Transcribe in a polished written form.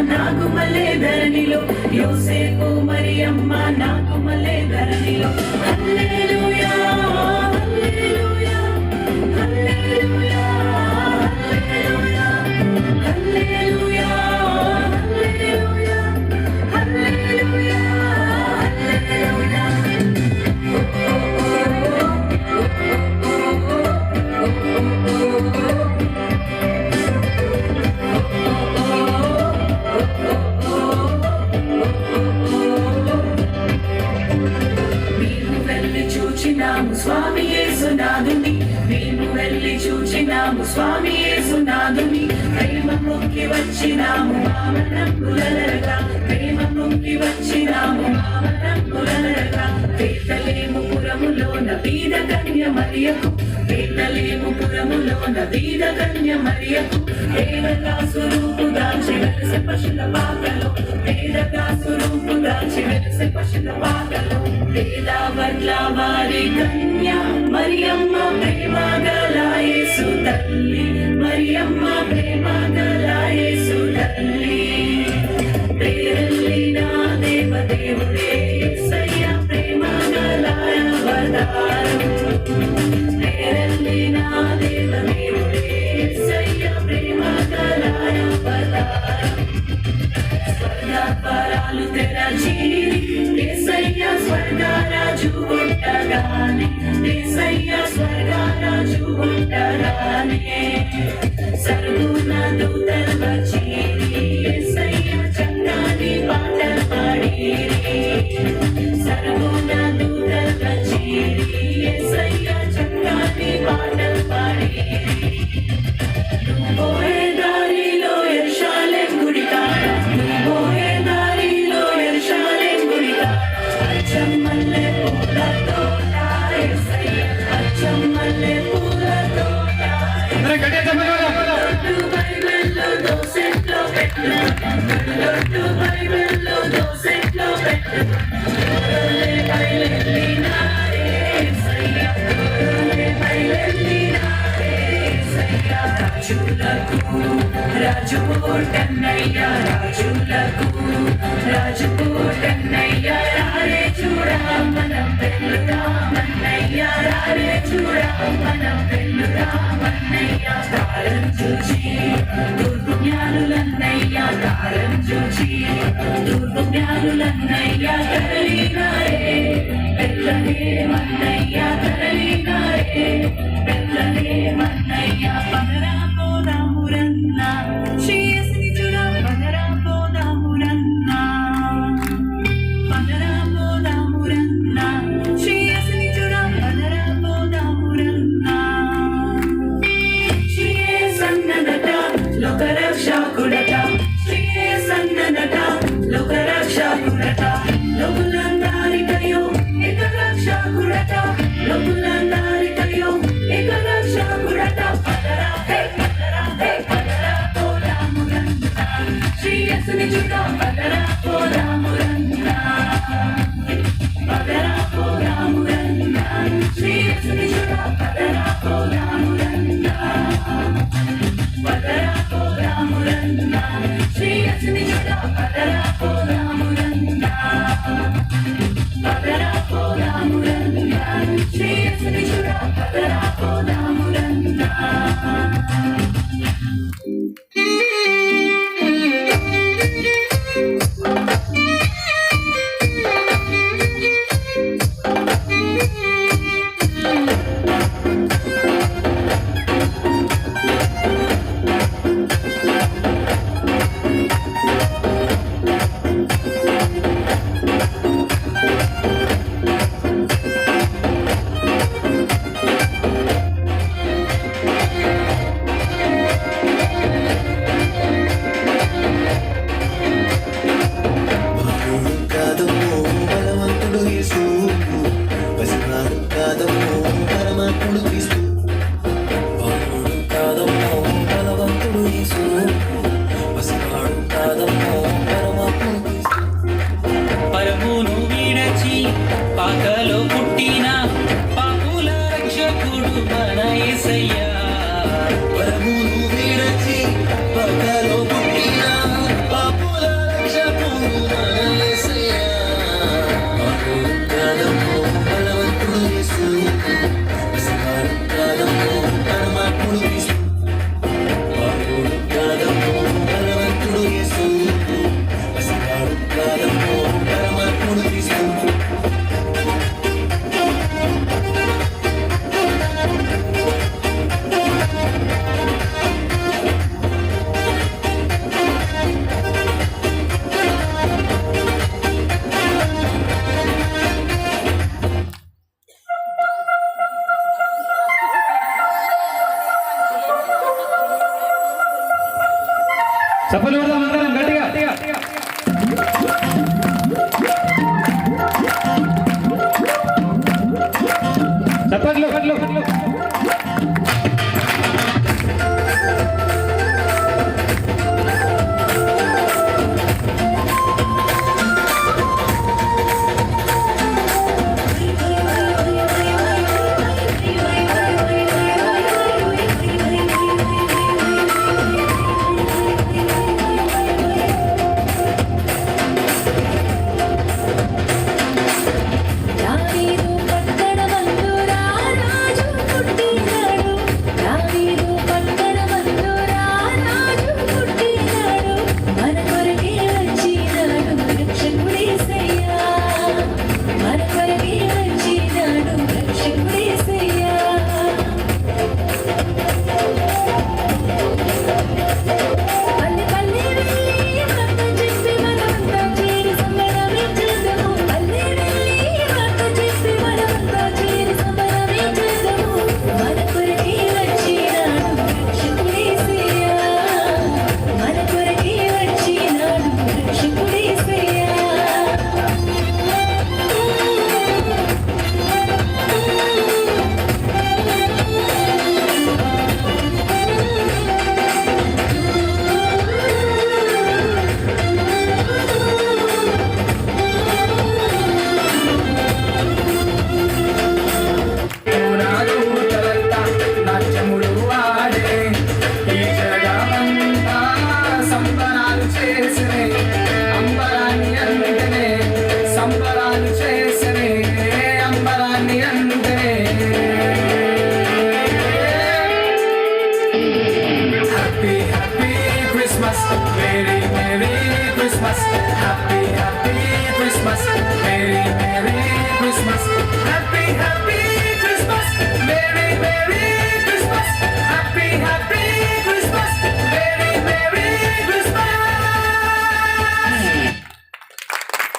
నాకు మల్లే ధరణిలో యోసేపు మరియమ్మ నాకు మల్లే ధరణిలో హల్లెలూయా హల్లెలూయా హల్లెలూయా హల్లెలూయా హల్లెలూయా హల్లెలూయా హల్లెలూయా హల్లెలూయా స్వామి యేసునాథుని మేము వెళ్ళి చూచినాము స్వామి యేసునాథుని ప్రేమ మొక్కి వచ్చినాము మామనంబులరగా ప్రేమ మొక్కి వచ్చినాము మామనంబులరగా బేతలేము పురములోన బీద కన్య మరియకు బేతలేము పురములోన బీద కన్య మరియకు పేదగా స్వరూపు దాల్చి వెలసె పశుల పాకలో పేదగా స్వరూపు దాల్చి వెలసె పశుల పాకలో పేద వర్ల వారి కన్య మరియమ్మ ప్రేమ గల యేసు తల్లి మరియమ్మ ప్రేమ గల యేసు తల్లి పేరల్లిన దేవదేవుడే యేసయ్య ప్రేమ గల అవతారం పేరల్లిన దేవదేవుడే యేసయ్య ప్రేమ గల అవతారం స్వర్గద్వారాలు తెరచిరి యేసయ్య స్వర్గరాజు పుట్టగానే యేసయ్య స్వర్గరాజు పుట్టగానే సర్వున దూతలు వచ్చిరి యేసయ్య చక్కని పాటలు పాడిరి సర్వున దూతలు వచ్చిరి యేసయ్య చక్కని పాటలు పాడిరి పోయే దారిలో యెరూషలేం గుడికాడ పోయే దారిలో యెరూషలేం గుడికాడ అచ్చం మల్లె పూల తోట యేసయ్య అచ్చం మల్లె పూల తోట లొట్టు బైబిల్లో దోసెట్లో పెట్టు లొట్టు బైబిల్లో దోసెట్లో పెట్టు బయలెల్లినారే యేసయ్య బయలెల్లినారే యేసయ్య రాజులకు రాజు పుట్టన్నయ్య రాజులకు రాజు పుట్టన్నయ్య రారే చూడా మనం పెళ్ళుదామన్నయ్య రారే చూడా మనం పెళ్ళుదామన్నయ్య తారం చూచి దుర్గుజ్ఞానులన్నయ్య తారం చూచి దుర్గుజ్ఞానులన్నయ్య తరలినారే పెళ్ళలేమన్నయ్య తరలినారే పెళ్ళలేమన్నయ్య పదరా పోదామురన్న శ్రేయస్సుని చూడ పదరా పోదామురన్న పదరా పోదామురన్న శ్రేయస్సుని చూడ పదరా పోదామురన్న శ్రేయస్సన్నదట లోకరక్షకుడట శ్రేయస్సన్నదట లోకరక్షకుడట లోకులందరికయో ఏక రక్షకుడట లోకులందరికయో ఏక రక్షకుడట పదరా హే పదరా హే పదరా పోదామురన్న శ్రేయస్సుని చూడ పదరా పోదామురన్న పదరా పోదామురన్న శ్రేయస్సుని చూడ పదరా పోదామురన్న పదరా పోదామురన్న శ్రేయస్సుని చూడ పదరా పోదామురన్న పదరా పోదామురన్న శ్రేయస్సుని చూడ పదరా పోదామురన్న అందరం గట్టిగా చప్పట్లు దావీదు పట్టణమందు రారాజు పుట్టినాడు. దావీదు పట్టణమందు రారాజు పుట్టినాడు. మన కొరకే వచ్చినాడు రక్షకుడేసయ్యా. మన కొరకే వచ్చినాడు రక్షకుడేసయ్యా. పల్లె పల్లె వెళ్ళి వార్త చెప్పి మనమంతా చేరి సంబరమించేదము. పల్లె వెళ్ళి వార్త చెప్పి మనమంతా చేరి సంబరమించేదము. మన కొరకే వచ్చినాడు రక్షకుడేసయ్యా. మన కొరకే వచ్చినాడు రక్షకుడేసయ్యా. దూతలంతా నాట్యములు ఆడే ఈ జగమంతా సంబరాలు చేసినే అంబరాన్ని అంటనే సంబరాలు చేసినే అంబరాన్ని అంటనే happy happy Christmas merry merry Christmas